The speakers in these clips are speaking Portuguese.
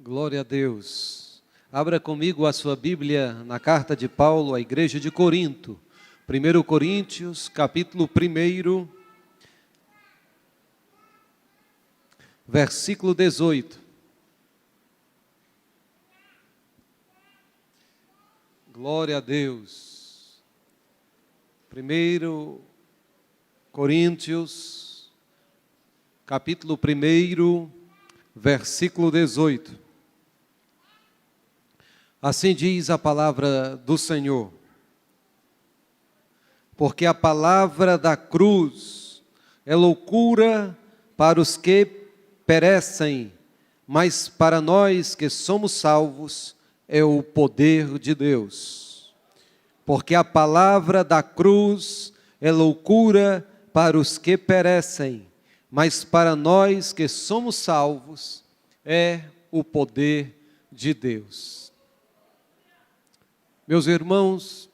Glória a Deus. Abra comigo a sua Bíblia na carta de Paulo à igreja de Corinto. 1 Coríntios, capítulo 1, versículo 18. Glória a Deus. 1 Coríntios, capítulo 1, versículo 18. Assim diz a palavra do Senhor. Porque a palavra da cruz é loucura para os que perecem, mas para nós que somos salvos é o poder de Deus. Porque a palavra da cruz é loucura para os que perecem, mas para nós que somos salvos é o poder de Deus. Meus irmãos,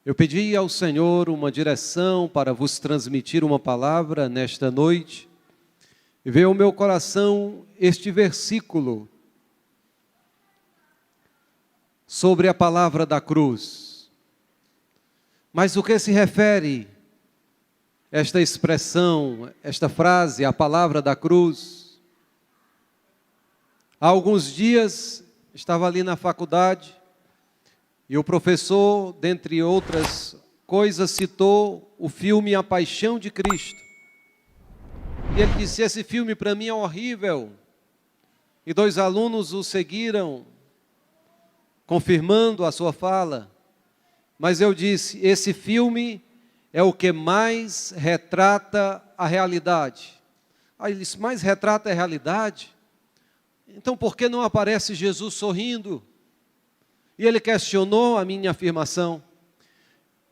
eu pedi ao Senhor uma direção para vos transmitir uma palavra nesta noite, e veio ao meu coração este versículo sobre a palavra da cruz. Mas o que se refere esta expressão, esta frase, a palavra da cruz? Há alguns dias estava ali na faculdade, e o professor, dentre outras coisas, citou o filme A Paixão de Cristo. E ele disse: esse filme para mim é horrível. E 2 alunos o seguiram, confirmando a sua fala. Mas eu disse: esse filme é o que mais retrata a realidade. Aí ele disse: mais retrata a realidade? Então por que não aparece Jesus sorrindo? E ele questionou a minha afirmação.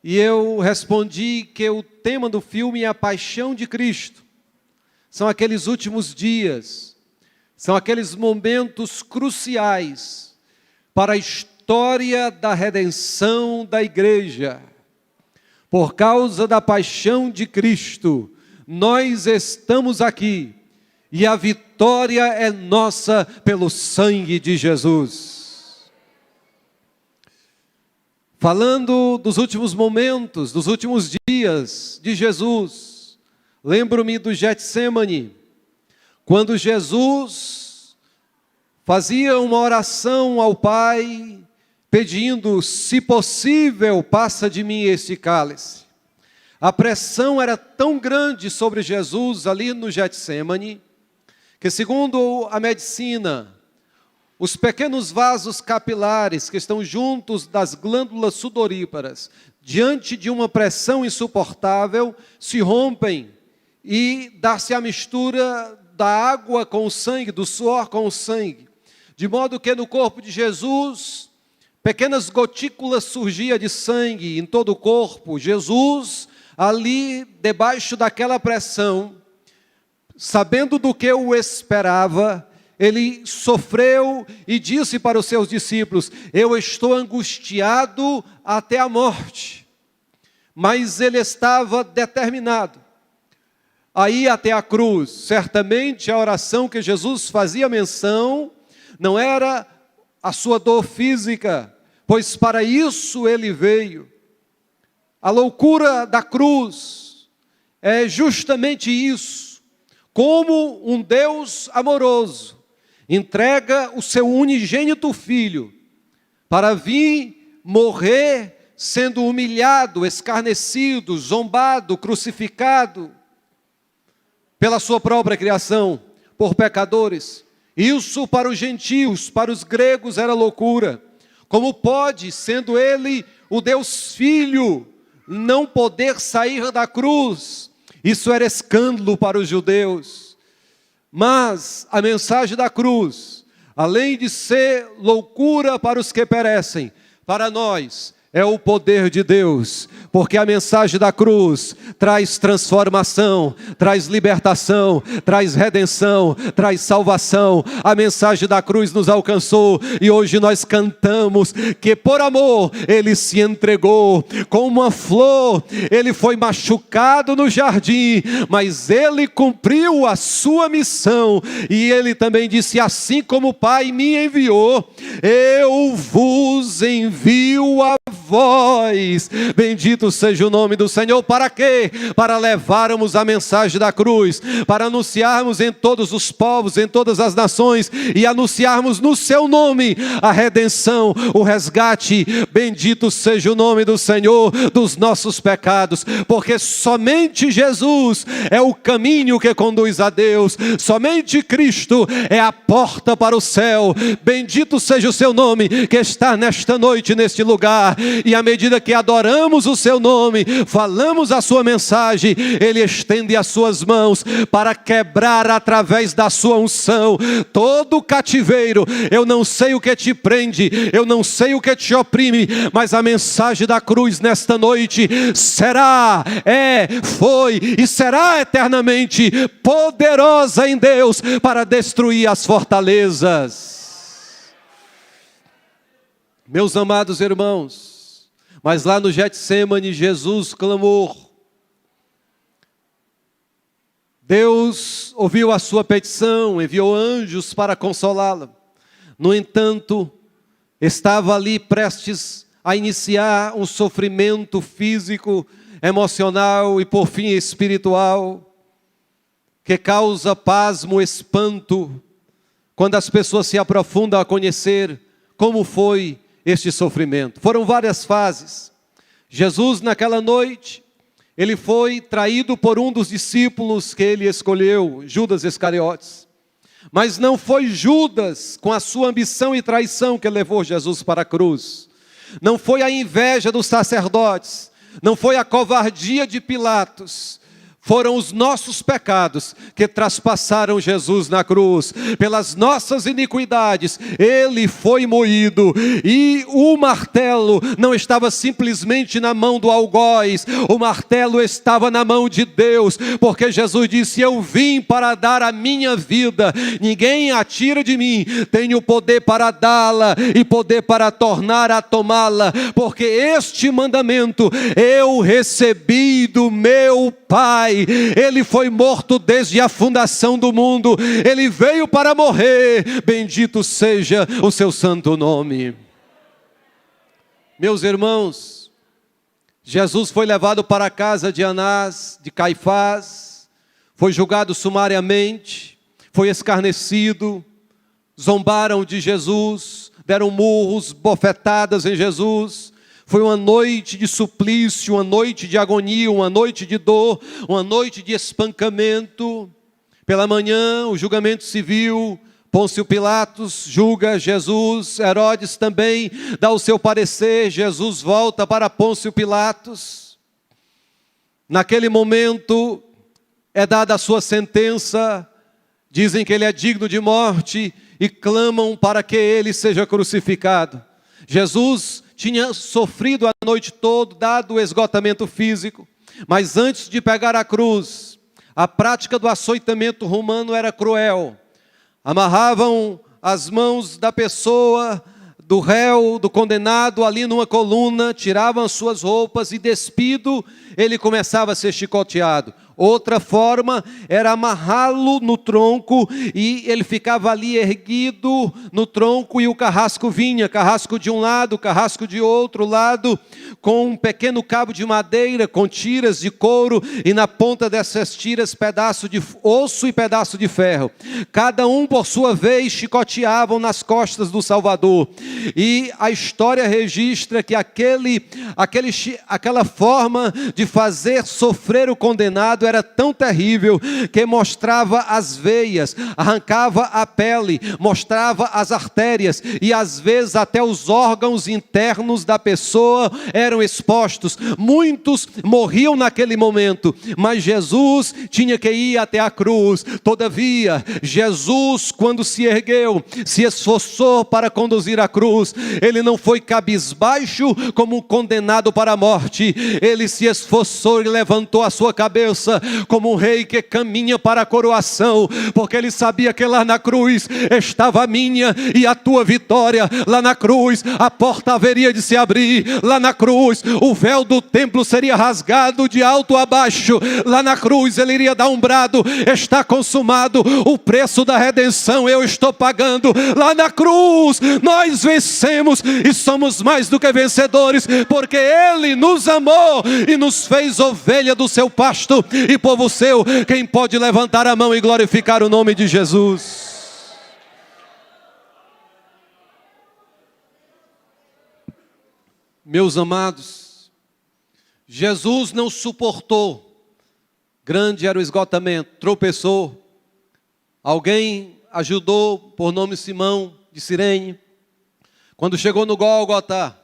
E eu respondi que o tema do filme é a paixão de Cristo. São aqueles últimos dias, são aqueles momentos cruciais para a história da redenção da igreja. Por causa da paixão de Cristo, nós estamos aqui, e a vitória é nossa pelo sangue de Jesus. Falando dos últimos momentos, dos últimos dias de Jesus, lembro-me do Getsemane, quando Jesus fazia uma oração ao Pai, pedindo: se possível, passa de mim este cálice. A pressão era tão grande sobre Jesus ali no Getsemane, que segundo a medicina, os pequenos vasos capilares que estão juntos das glândulas sudoríparas, diante de uma pressão insuportável, se rompem e dá-se a mistura da água com o sangue, do suor com o sangue, de modo que no corpo de Jesus, pequenas gotículas surgiam de sangue em todo o corpo. Jesus, ali debaixo daquela pressão, sabendo do que o esperava, ele sofreu e disse para os seus discípulos: eu estou angustiado até a morte. Mas ele estava determinado a ir até a cruz. Certamente a oração que Jesus fazia menção não era a sua dor física, pois para isso ele veio. A loucura da cruz é justamente isso. Como um Deus amoroso entrega o seu unigênito Filho para vir morrer, sendo humilhado, escarnecido, zombado, crucificado pela sua própria criação, por pecadores. Isso para os gentios, para os gregos era loucura. Como pode, sendo ele o Deus Filho, não poder sair da cruz? Isso era escândalo para os judeus. Mas a mensagem da cruz, além de ser loucura para os que perecem, para nós é o poder de Deus, porque a mensagem da cruz traz transformação, traz libertação, traz redenção, traz salvação. A mensagem da cruz nos alcançou e hoje nós cantamos que por amor Ele se entregou. Como uma flor, Ele foi machucado no jardim, mas Ele cumpriu a sua missão. E Ele também disse: assim como o Pai me enviou, eu vos envio a vós. Bendito seja o nome do Senhor. Para quê? Para levarmos a mensagem da cruz, para anunciarmos em todos os povos, em todas as nações, e anunciarmos no seu nome a redenção, o resgate. Bendito seja o nome do Senhor dos nossos pecados, porque somente Jesus é o caminho que conduz a Deus, somente Cristo é a porta para o céu. Bendito seja o seu nome que está nesta noite, neste lugar. E à medida que adoramos o seu nome, falamos a sua mensagem, Ele estende as suas mãos para quebrar através da sua unção todo o cativeiro. Eu não sei o que te prende, eu não sei o que te oprime, mas a mensagem da cruz nesta noite será, foi e será eternamente poderosa em Deus para destruir as fortalezas. Meus amados irmãos, mas lá no Getsemane, Jesus clamou. Deus ouviu a sua petição, enviou anjos para consolá-la. No entanto, estava ali prestes a iniciar um sofrimento físico, emocional e por fim espiritual, que causa pasmo, espanto, quando as pessoas se aprofundam a conhecer como foi este sofrimento. Foram várias fases. Jesus, naquela noite, ele foi traído por um dos discípulos que ele escolheu, Judas Iscariotes. Mas não foi Judas, com a sua ambição e traição, que levou Jesus para a cruz. Não foi a inveja dos sacerdotes, não foi a covardia de Pilatos. Foram os nossos pecados que traspassaram Jesus na cruz. Pelas nossas iniquidades, Ele foi moído. E o martelo não estava simplesmente na mão do algoz. O martelo estava na mão de Deus. Porque Jesus disse: eu vim para dar a minha vida. Ninguém a tira de mim. Tenho poder para dá-la e poder para tornar a tomá-la. Porque este mandamento eu recebi do meu Pai. Ele foi morto desde a fundação do mundo. Ele veio para morrer. Bendito seja o seu santo nome. Meus irmãos, Jesus foi levado para a casa de Anás, de Caifás, foi julgado sumariamente, foi escarnecido, zombaram de Jesus, deram murros, bofetadas em Jesus. Foi uma noite de suplício, uma noite de agonia, uma noite de dor, uma noite de espancamento. Pela manhã, o julgamento civil, Pôncio Pilatos julga Jesus, Herodes também dá o seu parecer, Jesus volta para Pôncio Pilatos. Naquele momento, é dada a sua sentença, dizem que ele é digno de morte e clamam para que ele seja crucificado. Jesus tinha sofrido a noite toda, dado o esgotamento físico, mas antes de pegar a cruz, a prática do açoitamento romano era cruel. Amarravam as mãos da pessoa, do réu, do condenado, ali numa coluna, tiravam as suas roupas e despido, ele começava a ser chicoteado. Outra forma era amarrá-lo no tronco e ele ficava ali erguido no tronco e o carrasco vinha, carrasco de um lado, carrasco de outro lado, com um pequeno cabo de madeira, com tiras de couro e na ponta dessas tiras pedaço de osso e pedaço de ferro. Cada um por sua vez chicoteavam nas costas do Salvador. E a história registra que aquela forma de fazer sofrer o condenado machucado era tão terrível que mostrava as veias, arrancava a pele, mostrava as artérias e às vezes até os órgãos internos da pessoa eram expostos. Muitos morriam naquele momento, mas Jesus tinha que ir até a cruz. Todavia, Jesus, quando se ergueu, se esforçou para conduzir a cruz. Ele não foi cabisbaixo como um condenado para a morte. Ele se esforçou e levantou a sua cabeça como um rei que caminha para a coroação, porque ele sabia que lá na cruz estava a minha e a tua vitória. Lá na cruz a porta haveria de se abrir, lá na cruz o véu do templo seria rasgado de alto a baixo, lá na cruz ele iria dar um brado: está consumado, o preço da redenção eu estou pagando. Lá na cruz nós vencemos e somos mais do que vencedores, porque ele nos amou e nos fez ovelha do seu pasto e povo seu. Quem pode levantar a mão e glorificar o nome de Jesus? Meus amados, Jesus não suportou, grande era o esgotamento, tropeçou, alguém ajudou, por nome Simão de Cirene. Quando chegou no Gólgota,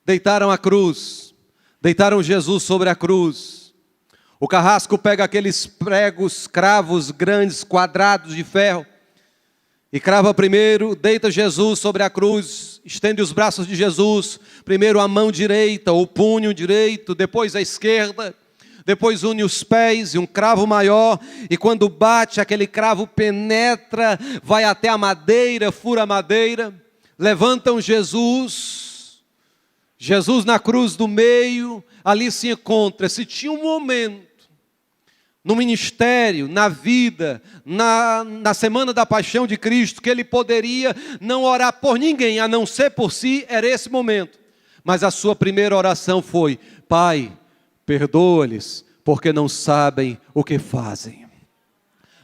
deitaram a cruz, deitaram Jesus sobre a cruz. O carrasco pega aqueles pregos, cravos grandes, quadrados de ferro, e crava primeiro, deita Jesus sobre a cruz, estende os braços de Jesus, primeiro a mão direita, o punho direito, depois a esquerda, depois une os pés e um cravo maior, e quando bate, aquele cravo penetra, vai até a madeira, fura a madeira, levantam Jesus na cruz do meio, ali se encontra. Se tinha um momento, no ministério, na vida, na semana da paixão de Cristo, que ele poderia não orar por ninguém, a não ser por si, era esse momento. Mas a sua primeira oração foi: Pai, perdoa-lhes, porque não sabem o que fazem.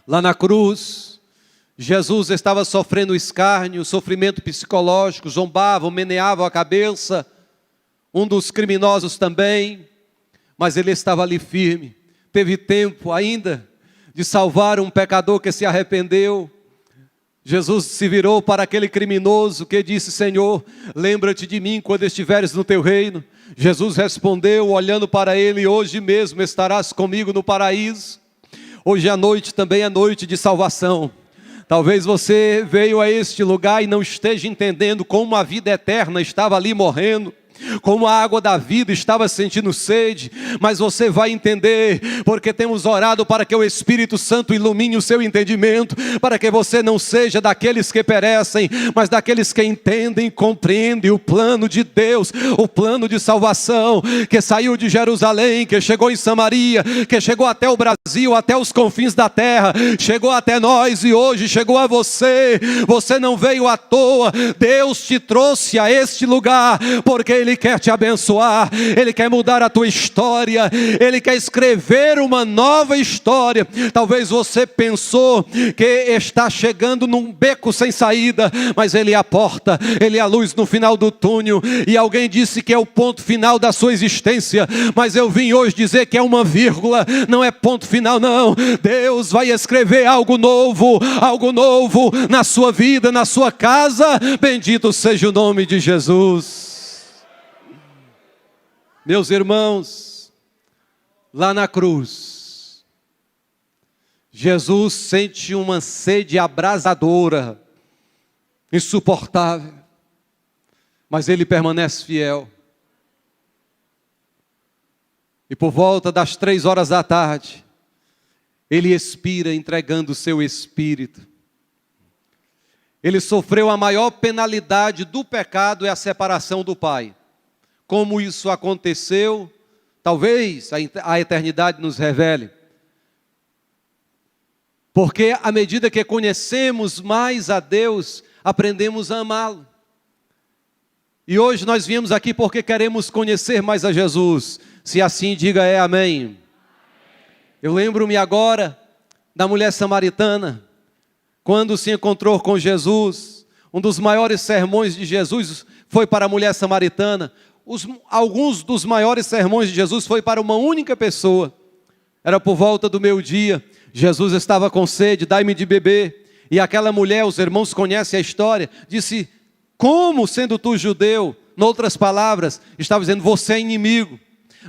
Lá na cruz, Jesus estava sofrendo escárnio, sofrimento psicológico, zombavam, meneavam a cabeça, um dos criminosos também, mas ele estava ali firme. Teve tempo ainda de salvar um pecador que se arrependeu. Jesus se virou para aquele criminoso que disse: Senhor, lembra-te de mim quando estiveres no teu reino. Jesus respondeu, olhando para ele: hoje mesmo estarás comigo no paraíso. Hoje à noite também é noite de salvação. Talvez você veio a este lugar e não esteja entendendo como a vida eterna estava ali morrendo, como a água da vida estava sentindo sede, mas você vai entender, porque temos orado para que o Espírito Santo ilumine o seu entendimento, para que você não seja daqueles que perecem, mas daqueles que entendem e compreendem o plano de Deus, o plano de salvação, que saiu de Jerusalém, que chegou em Samaria, que chegou até o Brasil, até os confins da terra, chegou até nós e hoje chegou a você. Você não veio à toa, Deus te trouxe a este lugar, porque Ele quer te abençoar, Ele quer mudar a tua história, Ele quer escrever uma nova história. Talvez você pensou que está chegando num beco sem saída, mas Ele é a porta, Ele é a luz no final do túnel, e alguém disse que é o ponto final da sua existência, mas eu vim hoje dizer que é uma vírgula, não é ponto final não. Deus vai escrever algo novo na sua vida, na sua casa. Bendito seja o nome de Jesus. Meus irmãos, lá na cruz, Jesus sente uma sede abrasadora, insuportável, mas Ele permanece fiel. E por volta das 3 horas da tarde, Ele expira entregando o seu espírito. Ele sofreu a maior penalidade do pecado, é a separação do Pai. Como isso aconteceu, talvez a eternidade nos revele. Porque à medida que conhecemos mais a Deus, aprendemos a amá-lo. E hoje nós viemos aqui porque queremos conhecer mais a Jesus. Se assim, diga amém. Eu lembro-me agora da mulher samaritana, quando se encontrou com Jesus. Um dos maiores sermões de Jesus foi para a mulher samaritana. Alguns dos maiores sermões de Jesus foi para uma única pessoa. Era por volta do meio-dia. Jesus estava com sede, dai-me de beber. E aquela mulher, os irmãos conhecem a história, disse: como sendo tu judeu? Noutras palavras, estava dizendo: você é inimigo.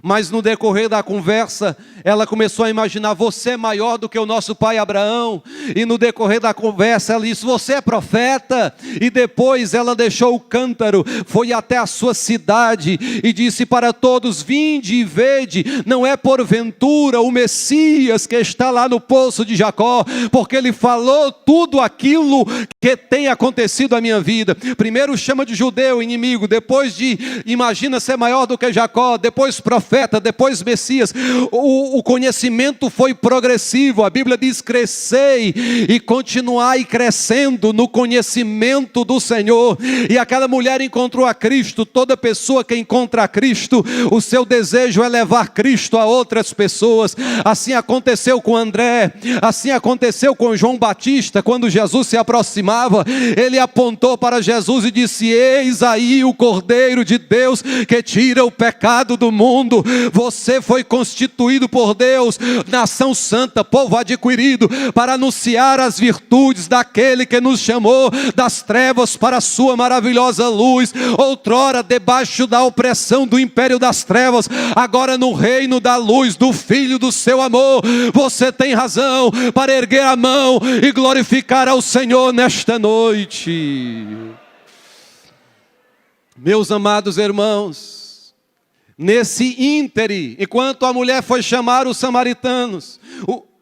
Mas no decorrer da conversa, ela começou a imaginar: você é maior do que o nosso pai Abraão. E no decorrer da conversa, ela disse: você é profeta. E depois ela deixou o cântaro, foi até a sua cidade e disse para todos: vinde e vede, não é porventura o Messias que está lá no poço de Jacó, porque ele falou tudo aquilo que tem acontecido à minha vida. Primeiro chama de judeu, inimigo, depois imagina ser maior do que Jacó, depois profeta, depois Messias. O conhecimento foi progressivo. A Bíblia diz: crescei e continuai crescendo no conhecimento do Senhor. E aquela mulher encontrou a Cristo. Toda pessoa que encontra a Cristo, o seu desejo é levar Cristo a outras pessoas. Assim aconteceu com André, assim aconteceu com João Batista. Quando Jesus se aproximava, ele apontou para Jesus e disse: eis aí o Cordeiro de Deus que tira o pecado do mundo. Você foi constituído por Deus, nação santa, povo adquirido, para anunciar as virtudes daquele que nos chamou das trevas para a sua maravilhosa luz. Outrora debaixo da opressão do império das trevas, agora no reino da luz do Filho do seu amor. Você tem razão para erguer a mão e glorificar ao Senhor nesta noite. Meus amados irmãos, nesse íntere, enquanto a mulher foi chamar os samaritanos,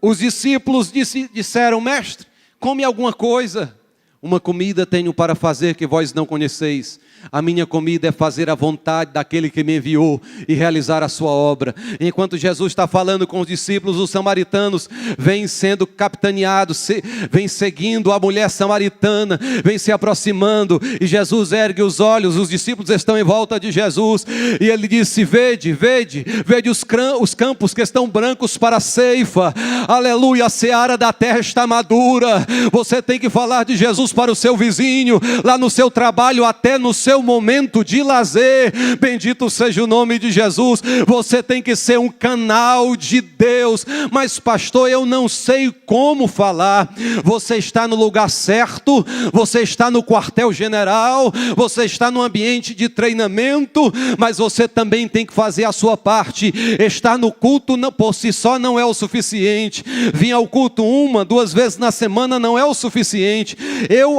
os discípulos disseram: mestre, come alguma coisa. Uma comida tenho para fazer que vós não conheceis. A minha comida é fazer a vontade daquele que me enviou e realizar a sua obra. Enquanto Jesus está falando com os discípulos, os samaritanos vêm sendo capitaneados, vêm seguindo a mulher samaritana, vêm se aproximando, e Jesus ergue os olhos, os discípulos estão em volta de Jesus, e ele disse: vede os campos que estão brancos para a ceifa, aleluia, a seara da terra está madura. Você tem que falar de Jesus para o seu vizinho, lá no seu trabalho, até no seu momento de lazer. Bendito seja o nome de Jesus. Você tem que ser um canal de Deus. Mas pastor, eu não sei como falar. Você está no lugar certo, você está no quartel-general, você está no ambiente de treinamento, mas você também tem que fazer a sua parte. Estar no culto por si só não é o suficiente. Vir ao culto 1, 2 vezes na semana não é o suficiente. Eu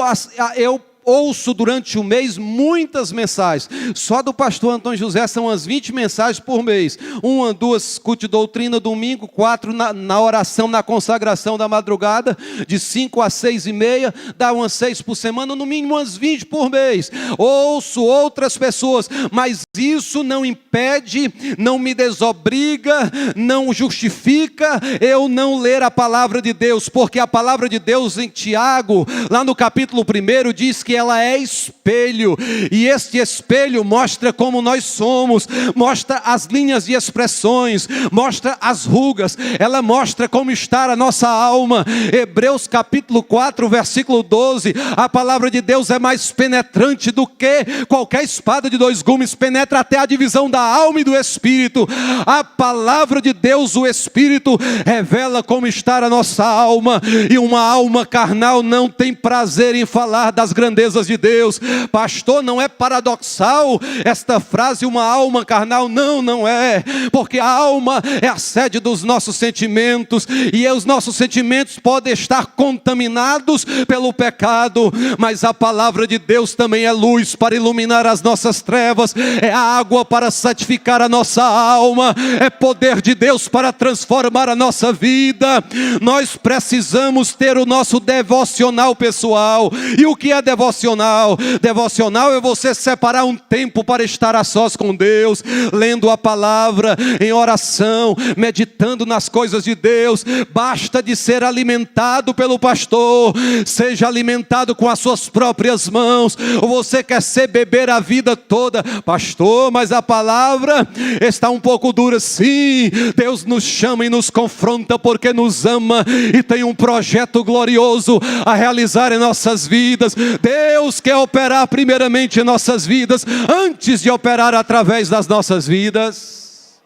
ouço durante o mês muitas mensagens. Só do pastor Antônio José são umas 20 mensagens por mês. 1, 2, culto de doutrina, domingo. 4 na oração, na consagração da madrugada, de 5 a 6h30. Dá umas 6 por semana, no mínimo umas 20 por mês. Ouço outras pessoas, mas isso não impede, não me desobriga, não justifica eu não ler a palavra de Deus, porque a palavra de Deus em Tiago, lá no capítulo 1, diz que ela é espelho, e este espelho mostra como nós somos, mostra as linhas de expressões, mostra as rugas, ela mostra como está a nossa alma. Hebreus capítulo 4, versículo 12, a palavra de Deus é mais penetrante do que qualquer espada de 2 gumes, penetra até a divisão da alma e do espírito. A palavra de Deus, o Espírito, revela como está a nossa alma, e uma alma carnal não tem prazer em falar das grandezas de Deus. Pastor, não é paradoxal esta frase, uma alma carnal? Não é, porque a alma é a sede dos nossos sentimentos, e os nossos sentimentos podem estar contaminados pelo pecado, mas a palavra de Deus também é luz para iluminar as nossas trevas, é água para santificar a nossa alma, é poder de Deus para transformar a nossa vida. Nós precisamos ter o nosso devocional pessoal. E o que é devocional? Devocional é você separar um tempo para estar a sós com Deus, lendo a palavra, em oração, meditando nas coisas de Deus. Basta de ser alimentado pelo pastor, seja alimentado com as suas próprias mãos. Ou você quer beber a vida toda? Pastor, mas a palavra está um pouco dura. Sim, Deus nos chama e nos confronta porque nos ama e tem um projeto glorioso a realizar em nossas vidas. Deus quer operar primeiramente em nossas vidas, antes de operar através das nossas vidas.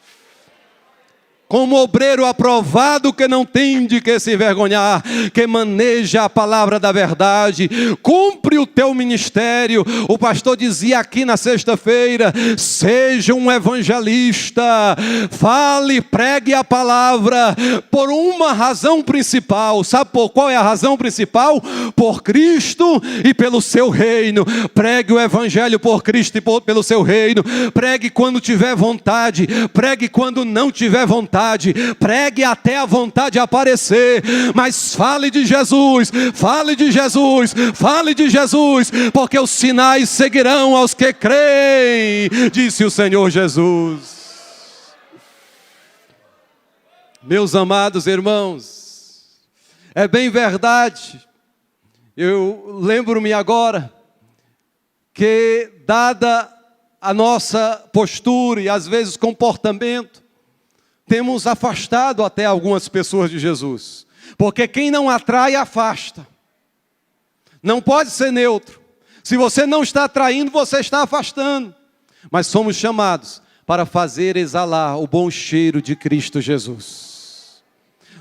como obreiro aprovado que não tem de que se envergonhar, que maneja a palavra da verdade, cumpre o teu ministério. O pastor dizia aqui na sexta-feira: seja um evangelista, fale, pregue a palavra, por uma razão principal. Sabe por qual é a razão principal? Por Cristo e pelo seu reino. Pregue o evangelho por Cristo e pelo seu reino. Pregue quando tiver vontade, pregue quando não tiver vontade, pregue até a vontade aparecer, mas fale de Jesus, fale de Jesus, fale de Jesus, porque os sinais seguirão aos que creem, disse o Senhor Jesus. Meus amados irmãos, é bem verdade, eu lembro-me agora que, dada a nossa postura e às vezes comportamento, temos afastado até algumas pessoas de Jesus, porque quem não atrai, afasta. Não pode ser neutro. Se você não está atraindo, você está afastando. Mas somos chamados para fazer exalar o bom cheiro de Cristo Jesus.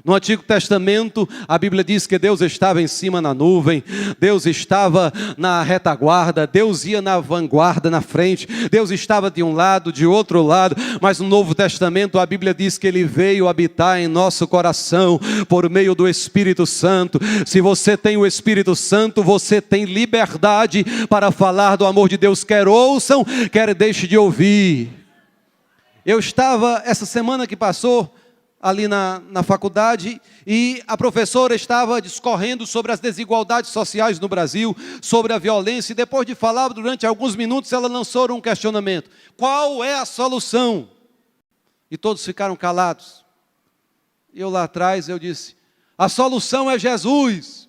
No Antigo Testamento, a Bíblia diz que Deus estava em cima na nuvem, Deus estava na retaguarda, Deus ia na vanguarda, na frente, Deus estava de um lado, de outro lado, mas no Novo Testamento a Bíblia diz que Ele veio habitar em nosso coração por meio do Espírito Santo. Se você tem o Espírito Santo, você tem liberdade para falar do amor de Deus, quer ouçam, quer deixe de ouvir. Eu estava, essa semana que passou, ali na faculdade, e a professora estava discorrendo sobre as desigualdades sociais no Brasil, sobre a violência, e depois de falar durante alguns minutos, ela lançou um questionamento: qual é a solução? E todos ficaram calados. E eu lá atrás, eu disse: a solução é Jesus.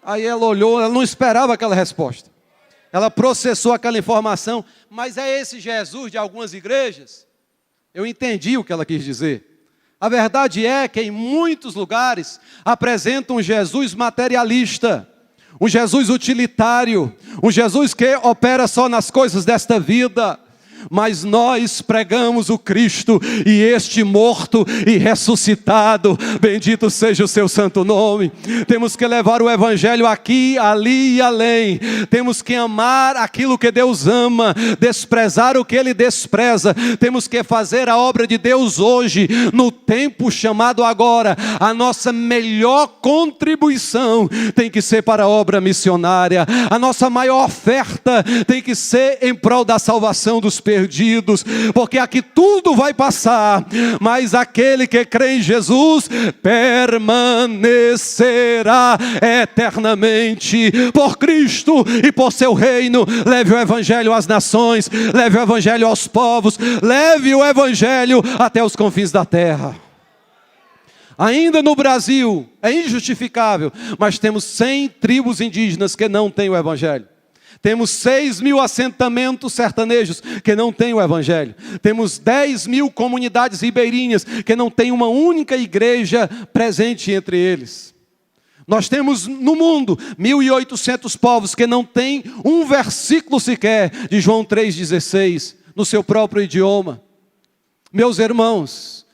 Aí ela olhou, ela não esperava aquela resposta. Ela processou aquela informação: mas é esse Jesus de algumas igrejas? Eu entendi o que ela quis dizer. A verdade é que em muitos lugares apresentam um Jesus materialista, um Jesus utilitário, um Jesus que opera só nas coisas desta vida. Mas nós pregamos o Cristo, e este morto e ressuscitado, bendito seja o seu santo nome. Temos que levar o evangelho aqui, ali e além. Temos que amar aquilo que Deus ama, desprezar o que Ele despreza. Temos que fazer a obra de Deus hoje, no tempo chamado agora. A nossa melhor contribuição tem que ser para a obra missionária. A nossa maior oferta tem que ser em prol da salvação dos perdidos, porque aqui tudo vai passar, mas aquele que crê em Jesus permanecerá eternamente. Por Cristo e por seu reino, leve o evangelho às nações, leve o evangelho aos povos, leve o evangelho até os confins da terra. Ainda no Brasil, é injustificável, mas temos 100 tribos indígenas que não têm o evangelho. Temos 6.000 assentamentos sertanejos que não têm o evangelho. Temos 10.000 comunidades ribeirinhas que não têm uma única igreja presente entre eles. Nós temos no mundo 1.800 povos que não têm um versículo sequer de João 3,16 no seu próprio idioma. Meus irmãos,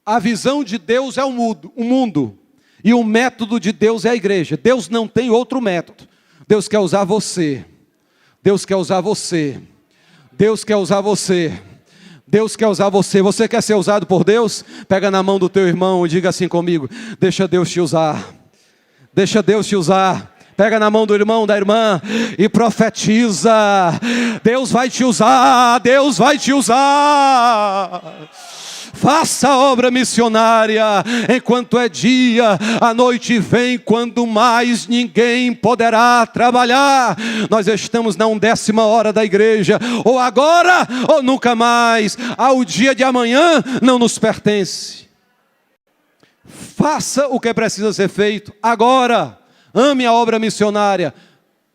a visão de Deus é o mundo, e o método de Deus é a igreja. Deus não tem outro método. Deus quer usar você, Deus quer usar você, Deus quer usar você, Deus quer usar você. Você quer ser usado por Deus? Pega na mão do teu irmão e diga assim comigo: deixa Deus te usar, deixa Deus te usar. Pega na mão do irmão, da irmã e profetiza: Deus vai te usar, Deus vai te usar. Faça a obra missionária enquanto é dia. A noite vem quando mais ninguém poderá trabalhar. Nós estamos na 11ª hora da igreja, ou agora ou nunca mais. Ao dia de amanhã não nos pertence. Faça o que precisa ser feito agora. Ame a obra missionária.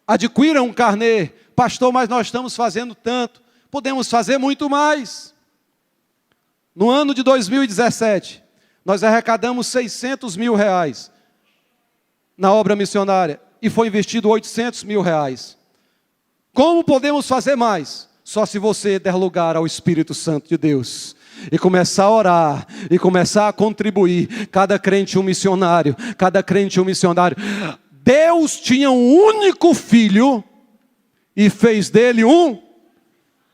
Adquira um carnê. Pastor, mas nós estamos fazendo tanto. Podemos fazer muito mais. No ano de 2017, nós arrecadamos 600 mil reais na obra missionária e foi investido 800 mil reais. Como podemos fazer mais? Só se você der lugar ao Espírito Santo de Deus. e começar a orar, e começar a contribuir, cada crente um missionário, cada crente um missionário. Deus tinha um único filho e fez dele um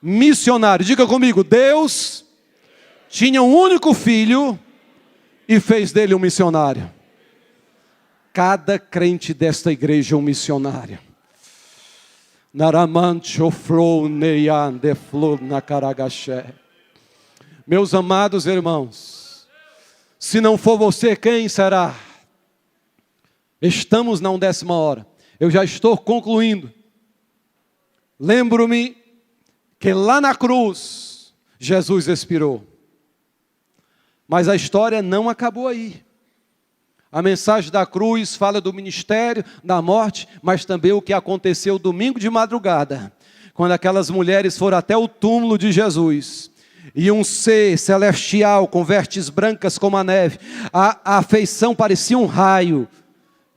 missionário. Diga comigo, Deus tinha um único filho e fez dele um missionário. Cada crente desta igreja é um missionário. Meus amados irmãos, se não for você, quem será? Estamos na 10ª hora. Eu já estou concluindo. Lembro-me que lá na cruz, Jesus expirou. Mas a história não acabou aí. A mensagem da cruz fala do ministério, da morte, mas também o que aconteceu domingo de madrugada, quando aquelas mulheres foram até o túmulo de Jesus, e um ser celestial, com vestes brancas como a neve, a feição parecia um raio,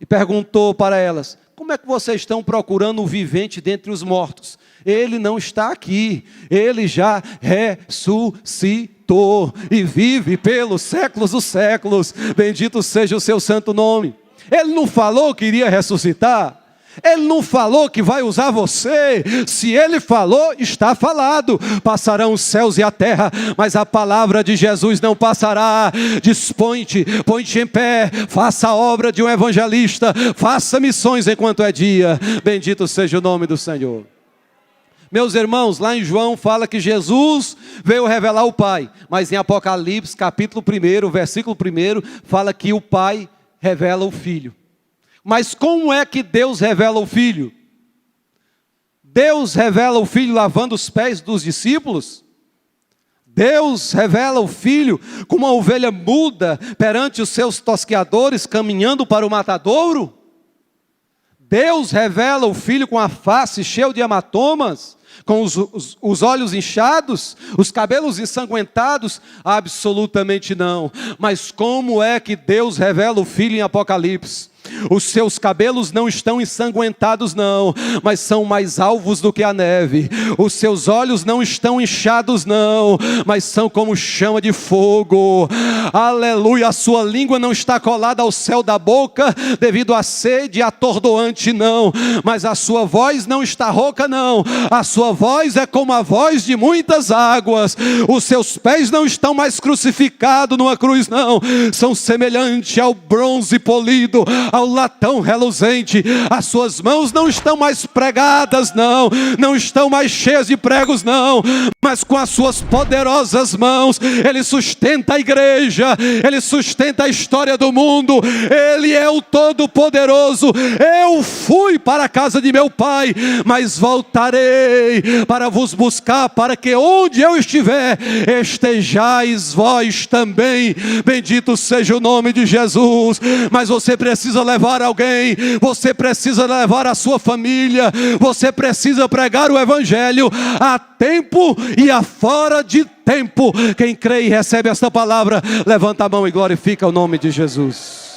e perguntou para elas: como é que vocês estão procurando um vivente dentre os mortos? Ele não está aqui, ele já ressuscitou e vive pelos séculos dos séculos. Bendito seja o seu santo nome. Ele não falou que iria ressuscitar, ele não falou que vai usar você. Se ele falou, está falado. Passarão os céus e a terra, mas a palavra de Jesus não passará. Dispõe-te, põe-te em pé, faça a obra de um evangelista, faça missões enquanto é dia. Bendito seja o nome do Senhor. Meus irmãos, lá em João fala que Jesus veio revelar o Pai, mas em Apocalipse, capítulo 1, versículo 1, fala que o Pai revela o Filho. Mas como é que Deus revela o Filho? Deus revela o Filho lavando os pés dos discípulos? Deus revela o Filho como uma ovelha muda perante os seus tosqueadores, caminhando para o matadouro? Deus revela o Filho com a face cheia de hematomas, com os olhos inchados, os cabelos ensanguentados? Absolutamente não. Mas como é que Deus revela o Filho em Apocalipse? Os seus cabelos não estão ensanguentados não, mas são mais alvos do que a neve. Os seus olhos não estão inchados não, mas são como chama de fogo. Aleluia, a sua língua não está colada ao céu da boca devido à sede atordoante não, mas a sua voz não está rouca não, a sua voz é como a voz de muitas águas. Os seus pés não estão mais crucificados numa cruz não, são semelhantes ao bronze polido, ao latão reluzente. As suas mãos não estão mais pregadas não, não estão mais cheias de pregos não, mas com as suas poderosas mãos Ele sustenta a igreja, Ele sustenta a história do mundo. Ele é o Todo-Poderoso. Eu fui para a casa de meu Pai, mas voltarei para vos buscar, para que onde eu estiver, estejais vós também. Bendito seja o nome de Jesus. Mas você precisa levar alguém, você precisa levar a sua família, você precisa pregar o evangelho a tempo e a fora de tempo. Quem crê e recebe esta palavra, levanta a mão e glorifica o nome de Jesus.